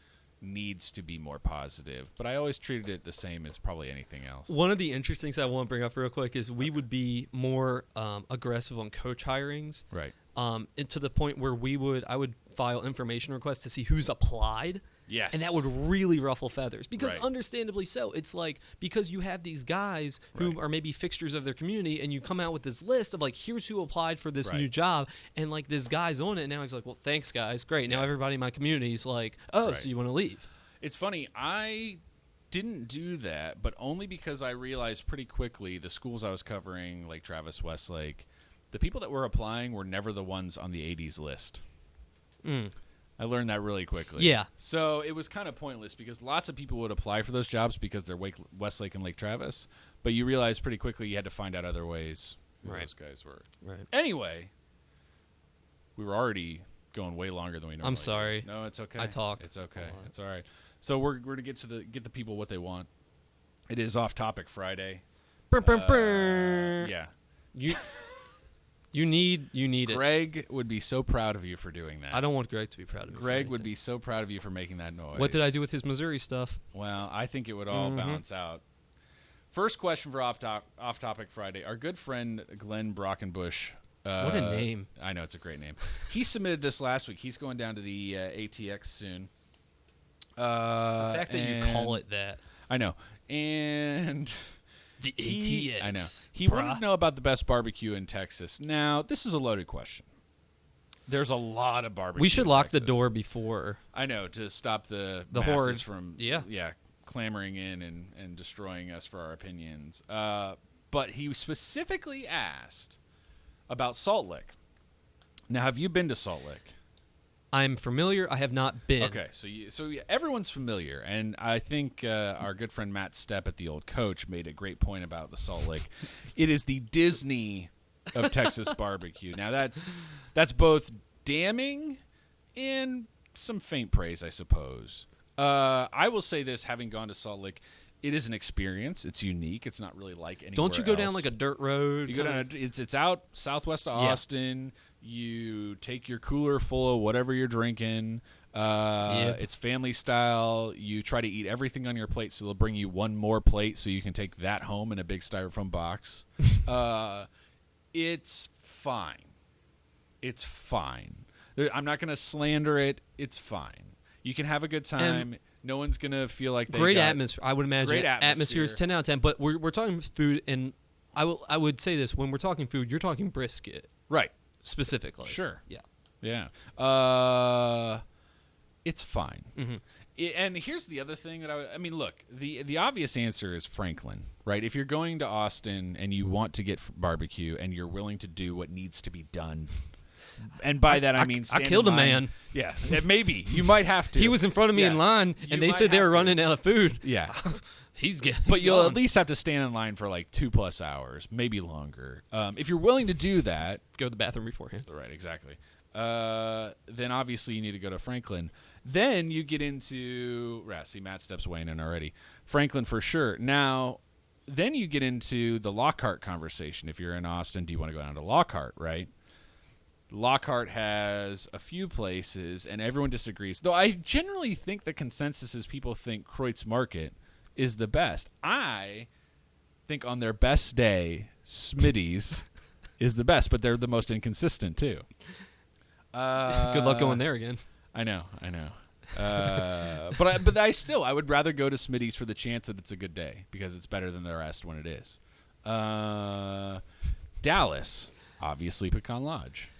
needs to be more positive. But I always treated it the same as probably anything else. One of the interesting things I want to bring up real quick is we would be more aggressive on coach hirings. Right. And to the point where I would file information requests to see who's applied. Yes. And that would really ruffle feathers because Right. understandably so. It's because you have these guys who Right. are maybe fixtures of their community and you come out with this list of here's who applied for this Right. new job and this guy's on it and now he's like, well, thanks guys. Great. Now everybody in my community is like, oh, Right. so you want to leave. It's funny. I didn't do that, but only because I realized pretty quickly the schools I was covering, like Travis, Westlake, the people that were applying were never the ones on the 80s list. I learned that really quickly. Yeah. So it was kind of pointless because lots of people would apply for those jobs because they're Westlake and Lake Travis, but you realize pretty quickly you had to find out other ways who Right. those guys were. Right. Anyway, we were already going way longer than we normally I'm sorry. do. No, it's okay. I talk It's okay. a lot. It's all right. So we're to get the people what they want. It is Off Topic Friday. Yeah. You need it. Greg would be so proud of you for doing that. I don't want Greg to be proud of me. Greg would be so proud of you for making that noise. What did I do with his Missouri stuff? Well, I think it would all balance out. First question for Off Topic Friday. Our good friend Glenn Brockenbush. What a name. I know, it's a great name. He submitted this last week. He's going down to the ATX soon. The fact that you call it that. I know. And The ATX. I know. He wanted to know about the best barbecue in Texas. Now, this is a loaded question. There's a lot of barbecue. We should in lock the Texas. door before. I know, to stop the The masses horde. from Yeah. clamoring in and destroying us for our opinions. But he specifically asked about Salt Lick. Now, have you been to Salt Lick? I'm familiar. I have not been. Okay, so everyone's familiar, and I think our good friend Matt Stepp at the Old Coach made a great point about the Salt Lick. It is the Disney of Texas barbecue. Now that's both damning and some faint praise, I suppose. I will say this: having gone to Salt Lick, It is an experience. It's unique. It's not really like anywhere Don't you go down else. like a dirt road? You go down. It's out southwest of Austin. You take your cooler full of whatever you're drinking. It's family style. You try to eat everything on your plate, so they'll bring you one more plate so you can take that home in a big styrofoam box. It's fine. It's fine. I'm not going to slander it. It's fine. You can have a good time. No one's going to feel like they great got atmosphere. I would imagine great atmosphere is 10 out of 10. But we're talking food, and I would say this: when we're talking food, you're talking brisket, right? Specifically, Sure. Yeah. It's fine. Mm-hmm. And here's the other thing that I mean, look, the obvious answer is Franklin, right? If you're going to Austin and you want to get barbecue and you're willing to do what needs to be done. And by that I mean I killed a man. Yeah, maybe you might have to. He was in front of me in line, and they said they were running out of food. Yeah, But you'll at least have to stand in line for like 2+ hours, maybe longer. If you're willing to do that, go to the bathroom beforehand. Right, exactly. Then obviously you need to go to Franklin. Then you get into see Matt steps weighing in already. Franklin for sure. Now, then you get into the Lockhart conversation. If you're in Austin, do you want to go down to Lockhart? Right. Lockhart has a few places, and everyone disagrees. Though I generally think the consensus is people think Kreutz Market is the best. I think on their best day, Smitty's is the best, but they're the most inconsistent too. Good luck going there again. I know. But I would rather go to Smitty's for the chance that it's a good day because it's better than the rest when it is. Dallas, obviously Pecan Lodge.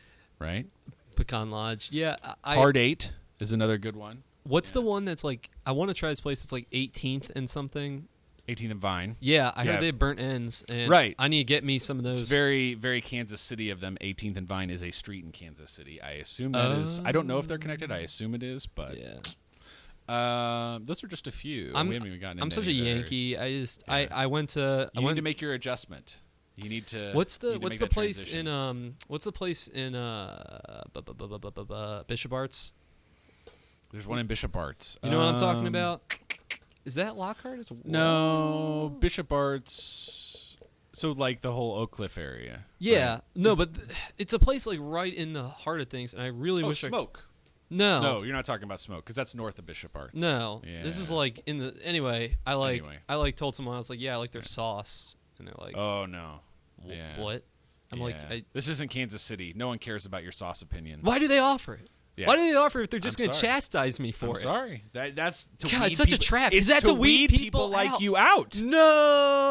Right? Pecan Lodge. Yeah. Hard 8 is another good one. What's the one that's like, I want to try this place. It's like 18th and something. 18th and Vine. Yeah, I heard they have burnt ends. And right. I need to get me some of those. It's very, very Kansas City of them. 18th and Vine is a street in Kansas City. I assume that is. I don't know if they're connected. I assume it is, but. Yeah. Those are just a few. I'm such a Yankee. I went to. You need to make your adjustment. You need to. What's the place transition. What's the place in Bishop Arts? There's one in Bishop Arts. You know what I'm talking about? Is that Lockhart as well? No, Bishop Arts. So like the whole Oak Cliff area. Yeah. Right? No, but it's a place like right in the heart of things, and I really wish Smoke. No, you're not talking about Smoke because that's north of Bishop Arts. No, this is like in the anyway. I told someone I was like, yeah, I like their sauce. And they're like, "Oh no, what?" I'm like, "This isn't Kansas City. No one cares about your sauce opinion." Why do they offer it? Yeah. Why do they offer it if they're just going to chastise me for it? I'm sorry. That's to God, weed it's such people. a trap. It's Is that to weed people like you out? No.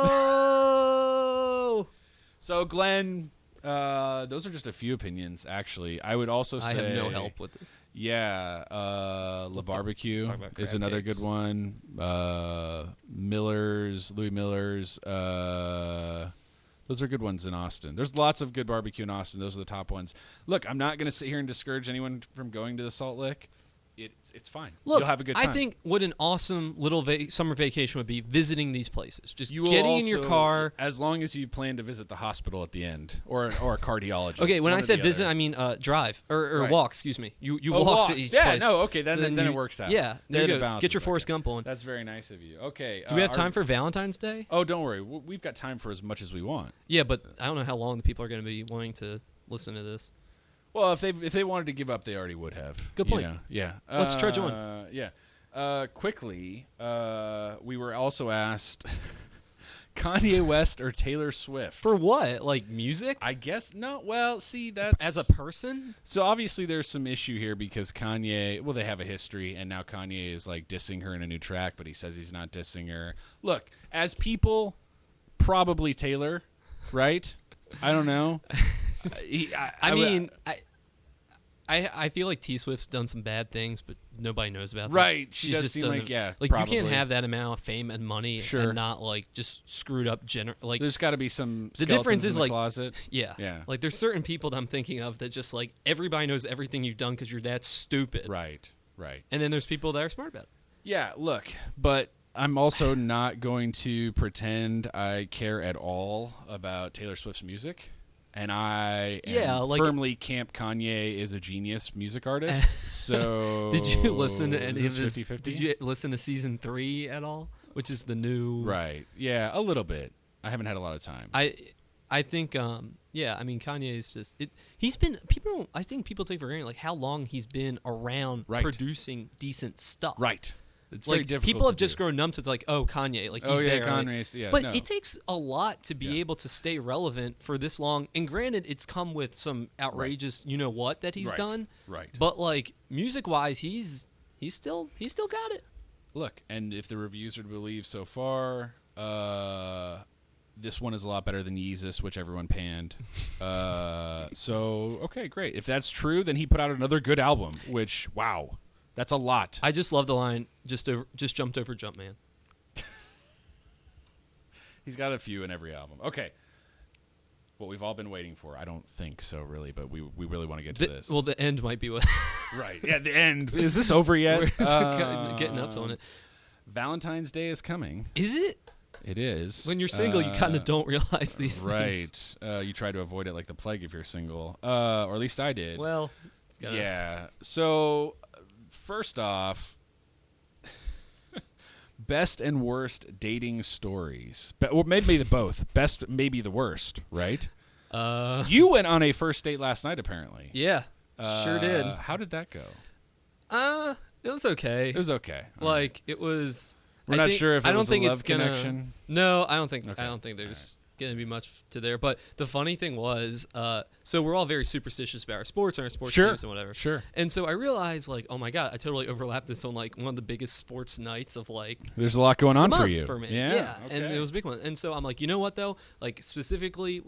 So Glenn, those are just a few opinions. Actually, I would also say I have no help with this. Yeah, La Barbecue is another good one. Louis Miller's. Those are good ones in Austin. There's lots of good barbecue in Austin. Those are the top ones. Look, I'm not going to sit here and discourage anyone from going to the Salt Lick. It's fine. Look, you'll have a good time. I think what an awesome little summer vacation would be visiting these places. Just getting in your car. As long as you plan to visit the hospital at the end or a cardiologist. Okay, when I said visit, I mean drive or walk. Excuse me. You walk to each place. Yeah, no, okay, then it works out. Yeah, there you go. Get your Forrest Gump on. That's very nice of you. Okay. Do we have time for Valentine's Day? Oh, don't worry. We've got time for as much as we want. Yeah, but I don't know how long the people are going to be wanting to listen to this. Well, if they wanted to give up, they already would have. Good point. Yeah. Let's trudge on. Yeah. Quickly, we were also asked Kanye West or Taylor Swift. For what? Like music? I guess no. Well, see, that's as a person. So obviously there's some issue here because Kanye. Well, they have a history, and now Kanye is like dissing her in a new track, but he says he's not dissing her. Look, as people, probably Taylor, right? I don't know. I feel like T Swift's done some bad things, but nobody knows about them. Right. She does seem like, like probably. You can't have that amount of fame and money and not like just screwed up. Like there's got to be some. The difference is in the like closet. Yeah. Like there's certain people that I'm thinking of that just like everybody knows everything you've done because you're that stupid. Right. And then there's people that are smart about it. Yeah. Look, but I'm also not going to pretend I care at all about Taylor Swift's music. And I am firmly camp Kanye is a genius music artist. So did you listen to any of his? 50-50? Did you listen to season 3 at all? which is the new. Right. Yeah, a little bit. I haven't had a lot of time. I think yeah, I mean Kanye is just he's been people I think people take for granted like how long he's been around producing decent stuff. Right. It's like very difficult. People have just grown numb to it's like, oh, Kanye, like he's there. Kanye's, yeah, but it takes a lot to be able to stay relevant for this long. And granted, it's come with some outrageous, you know what, that he's done. Right. But like music wise, he's still got it. Look, and if the reviews are to believe so far, this one is a lot better than Yeezus, which everyone panned. So okay, great. If that's true, then he put out another good album. Which wow. That's a lot. I just love the line, just jumped over Jumpman. He's got a few in every album. Okay. What we've all been waiting for. I don't think so, really, but we really want to get to this. Well, the end might be what... Right. Yeah, the end. Is this over yet? We're getting up on it. Valentine's Day is coming. Is it? It is. When you're single, you kind of don't realize these things. Right. You try to avoid it like the plague if you're single. Or at least I did. Well, yeah. So... First off, best and worst dating stories. Or maybe the both. Best, maybe the worst, right? You went on a first date last night, apparently. Yeah, sure did. How did that go? It was okay. It was okay. Like, it was... We're not sure if it was a love connection. No, I don't think there's going to be much to there. But the funny thing was, so we're all very superstitious about our sports and our sports teams and whatever. Sure. And so I realized, like, oh my God, I totally overlapped this on like one of the biggest sports nights of like. There's a lot going on for you. For me. Yeah. Okay. And it was a big one. And so I'm like, you know what though? Like specifically,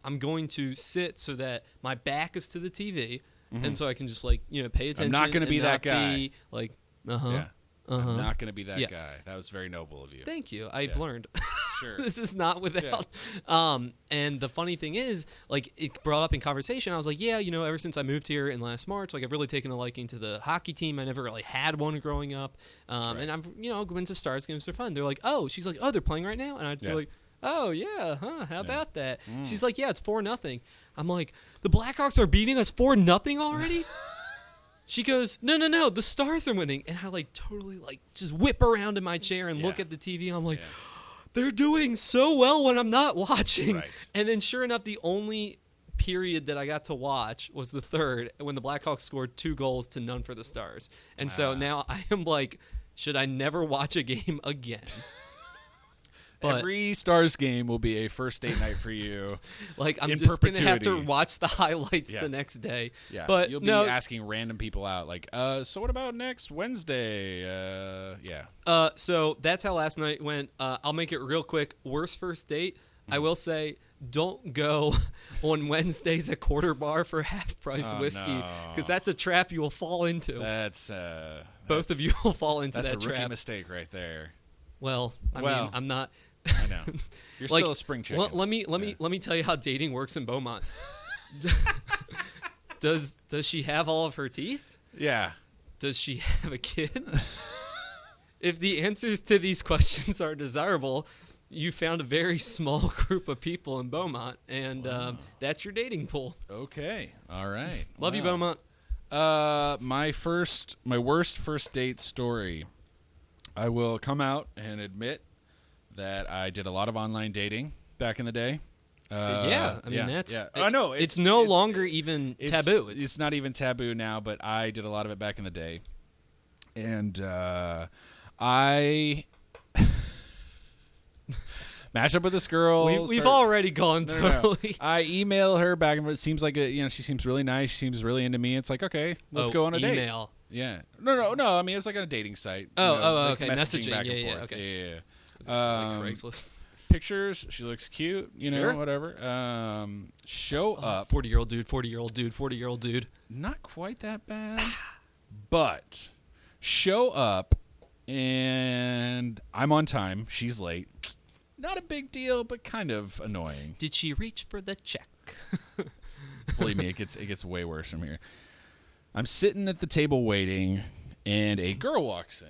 I'm going to sit so that my back is to the TV, and so I can just like pay attention. I'm not going to be that guy. Like, Yeah. I'm not going to be that guy. That was very noble of you. Thank you. I've learned. Sure. This is not without. And the funny thing is, like, it brought up in conversation. I was like, yeah, ever since I moved here in last March, like, I've really taken a liking to the hockey team. I never really had one growing up. And I've, went to Stars games for fun. They're like, oh, she's like, oh, they're playing right now? And I'd be like, oh, yeah, huh, how about that? She's like, yeah, it's 4-0. I'm like, the Blackhawks are beating us 4-0 already? She goes, no, the Stars are winning. And I like totally like just whip around in my chair and look at the TV. I'm like, they're doing so well when I'm not watching. Right. And then sure enough, the only period that I got to watch was the third when the Blackhawks scored 2 goals to none for the Stars. And so now I am like, should I never watch a game again? But every Stars game will be a first date night for you. Like, I'm just going to have to watch the highlights the next day. Yeah, but you'll be asking random people out, like, so what about next Wednesday? So that's how last night went. I'll make it real quick. Worst first date, I will say, don't go on Wednesdays at Quarter Bar for half-priced whiskey, because that's a trap you will fall into. Both of you will fall into that trap. That's a rookie mistake right there. Well, I mean, I'm not... I know. You're still a spring chicken. Let me tell you how dating works in Beaumont. Does she have all of her teeth? Yeah. Does she have a kid? If the answers to these questions are desirable, you found a very small group of people in Beaumont, and that's your dating pool. Okay. All right. Love you, Beaumont. My worst first date story. I will come out and admit that I did a lot of online dating back in the day. I mean, that's... Yeah. I know. It's no longer even taboo. It's not even taboo now, but I did a lot of it back in the day. And I matched up with this girl. We've already gone totally. I email her back and forth. It seems like she seems really nice. She seems really into me. It's like, okay, let's go on a date. Email. Yeah. No. I mean, it's like on a dating site. Okay. Messaging back and yeah, forth. Okay. Yeah. Like Craigslist. Pictures. She looks cute. Whatever. Show up. 40-year-old dude. 40-year-old dude. Not quite that bad, but show up and I'm on time. She's late. Not a big deal, but kind of annoying. Did she reach for the check? Believe me, it gets way worse from here. I'm sitting at the table waiting, and a girl walks in.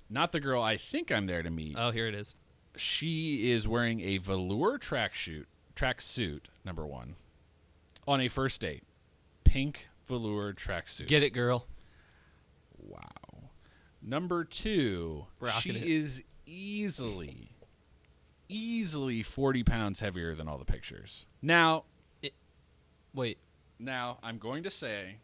Not the girl I think I'm there to meet. Oh, here it is. She is wearing a velour tracksuit, number one, on a first date. Pink velour tracksuit. Get it, girl. Wow. Number 2, she is easily 40 pounds heavier than all the pictures. Now, Now, I'm going to say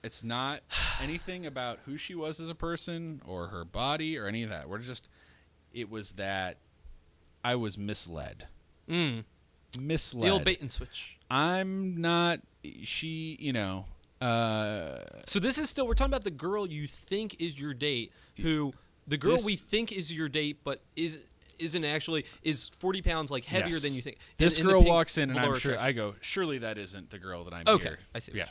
it's not anything about who she was as a person or her body or any of that. It was that I was misled. Misled. The old bait and switch. I'm not, So this is still, we're talking about the girl you think is your date, the girl we think is your date, but isn't actually, is 40 pounds heavier than you think. This girl walks in and I'm sure, I go, surely that isn't the girl that I'm here. Okay, I see. Yeah.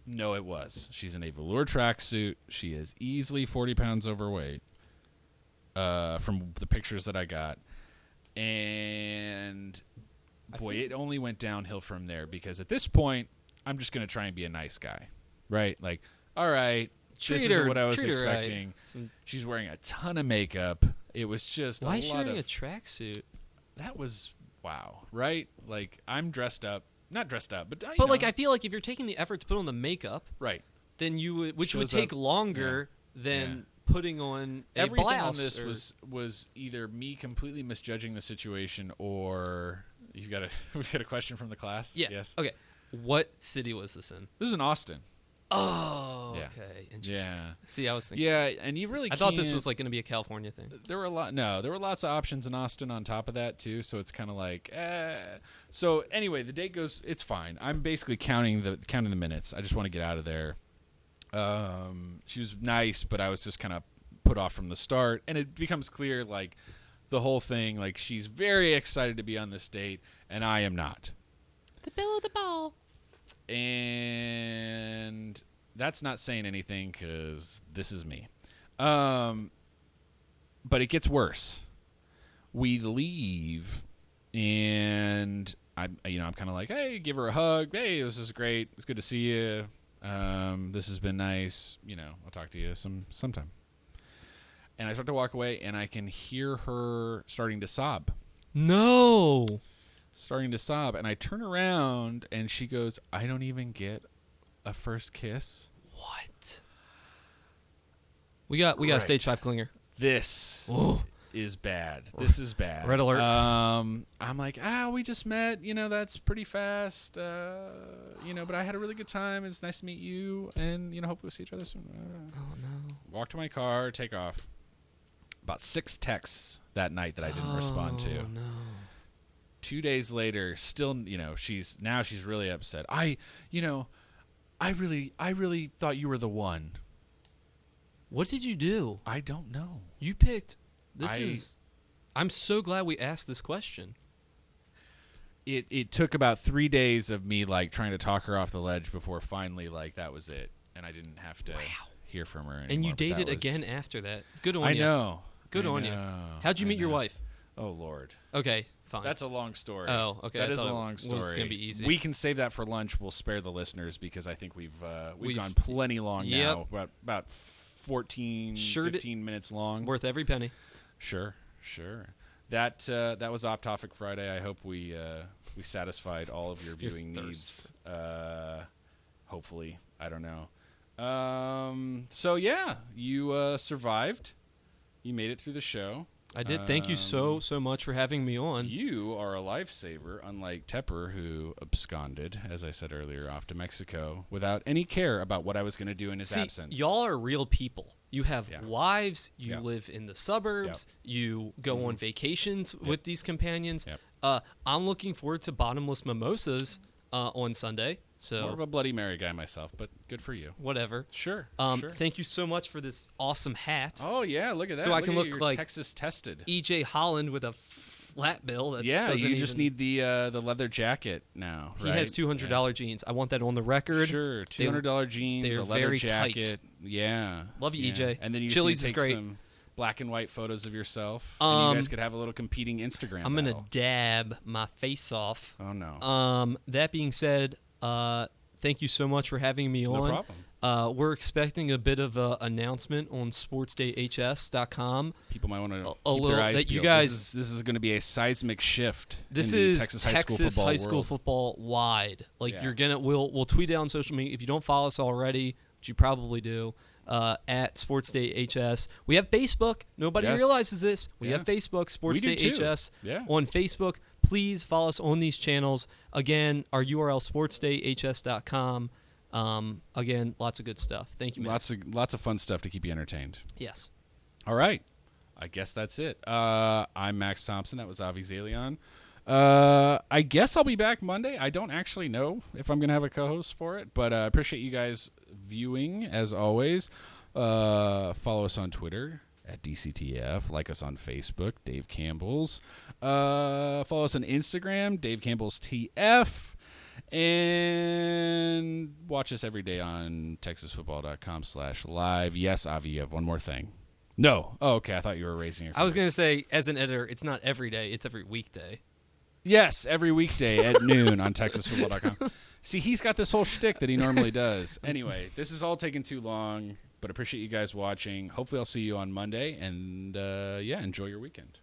No, it was. She's in a velour tracksuit. She is easily 40 pounds overweight from the pictures that I got. And, boy, it only went downhill from there because at this point, I'm just going to try and be a nice guy, right? All right, this is what I was expecting. Right. She's wearing a ton of makeup. It was just Why is she wearing a tracksuit? That was, wow, right? I'm dressed up. Not dressed up, but I feel like if you're taking the effort to put on the makeup, right, then you would, which would take longer than putting on a everything blouse. On this was either me completely misjudging the situation or we've got a question from the class. Yeah. Yes. Okay. What city was this in? This is in Austin. Oh, yeah. okay. Interesting. Yeah. See, I was thinking. Yeah, and you really I thought this was going to be a California thing. There were lots of options in Austin on top of that too, so it's kind of So anyway, the date goes, it's fine. I'm basically counting the minutes. I just want to get out of there. She was nice, but I was just kind of put off from the start, and it becomes clear the whole thing, she's very excited to be on this date, and I am not. The bill of the ball. And that's not saying anything because this is me. But it gets worse. We leave, and I'm kind of hey, give her a hug. Hey, this is great. It's good to see you. This has been nice. I'll talk to you sometime. And I start to walk away, and I can hear her starting to sob. No. Starting to sob, and I turn around, and she goes, "I don't even get a first kiss." What? We got a stage 5 clinger. This is bad. This is bad. Red alert. I'm we just met. That's pretty fast. But I had a really good time. It's nice to meet you, and hopefully we'll see each other soon. Oh no. Walk to my car, take off. About 6 texts that night that I didn't respond to. Oh no. 2 days later, still, she's really upset. I really thought you were the one. What did you do? I don't know. You picked. I'm so glad we asked this question. It took about 3 days of me trying to talk her off the ledge before finally that was it, and I didn't have to hear from her anymore. And you dated again after that. Good on you. I know. Good on you. How'd you meet your wife? Oh Lord. Okay. Fine. That's a long story. Oh, okay. That is a long story. It's gonna be easy. We can save that for lunch. We'll spare the listeners because I think we've gone plenty long now. About 14, 15 minutes long. Worth every penny. Sure. That was Off Topic Friday. I hope we satisfied all of your viewing needs. Hopefully, I don't know. So yeah, you survived. You made it through the show. I did. Thank you so much for having me on. You are a lifesaver, unlike Tepper, who absconded, as I said earlier, off to Mexico without any care about what I was going to do in his absence. Y'all are real people. You have wives. You live in the suburbs. You go on vacations with these companions. I'm looking forward to bottomless mimosas on Sunday. So more of a Bloody Mary guy myself, but good for you. Whatever. Sure. Thank you so much for this awesome hat. Oh yeah, look at that. So I can look like Texas tested E.J. Holland with a flat bill. That you just need the leather jacket now. He has $200 jeans. I want that on the record. Sure, $200 jeans, a leather very jacket. Tight. Yeah. Love you, E.J. And then you Chili's just is great. Some black and white photos of yourself. And you guys could have a little competing Instagram. I'm gonna dab my face off. Oh no. That being said, thank you so much for having me on. No problem. We're expecting a bit of an announcement on sportsdayhs.com. People might want to keep their eyes peeled. This is going to be a seismic shift. This in the is Texas high school football wide. You're gonna we'll tweet it on social media. If you don't follow us already, which you probably do, at Sports Day HS. We have Facebook. Nobody realizes this. We have Facebook, Sports Day HS on Facebook. Please follow us on these channels. Again, our URL, sportsdayhs.com. Again, lots of good stuff. Thank you, Max. Lots of fun stuff to keep you entertained. Yes. All right. I guess that's it. I'm Max Thompson. That was Avi Zaleon. I guess I'll be back Monday. I don't actually know if I'm going to have a co-host for it, but I appreciate you guys viewing, as always. Follow us on Twitter at DCTF. Like us on Facebook, Dave Campbell's. Follow us on Instagram, Dave Campbell's TF. And watch us every day on texasfootball.com/live. Yes, Avi, you have one more thing. No. Oh, okay. I thought you were raising your finger. I was going to say, as an editor, it's not every day. It's every weekday. Yes, every weekday at noon on texasfootball.com. See, he's got this whole shtick that he normally does. Anyway, this is all taking too long, but appreciate you guys watching. Hopefully I'll see you on Monday. And, enjoy your weekend.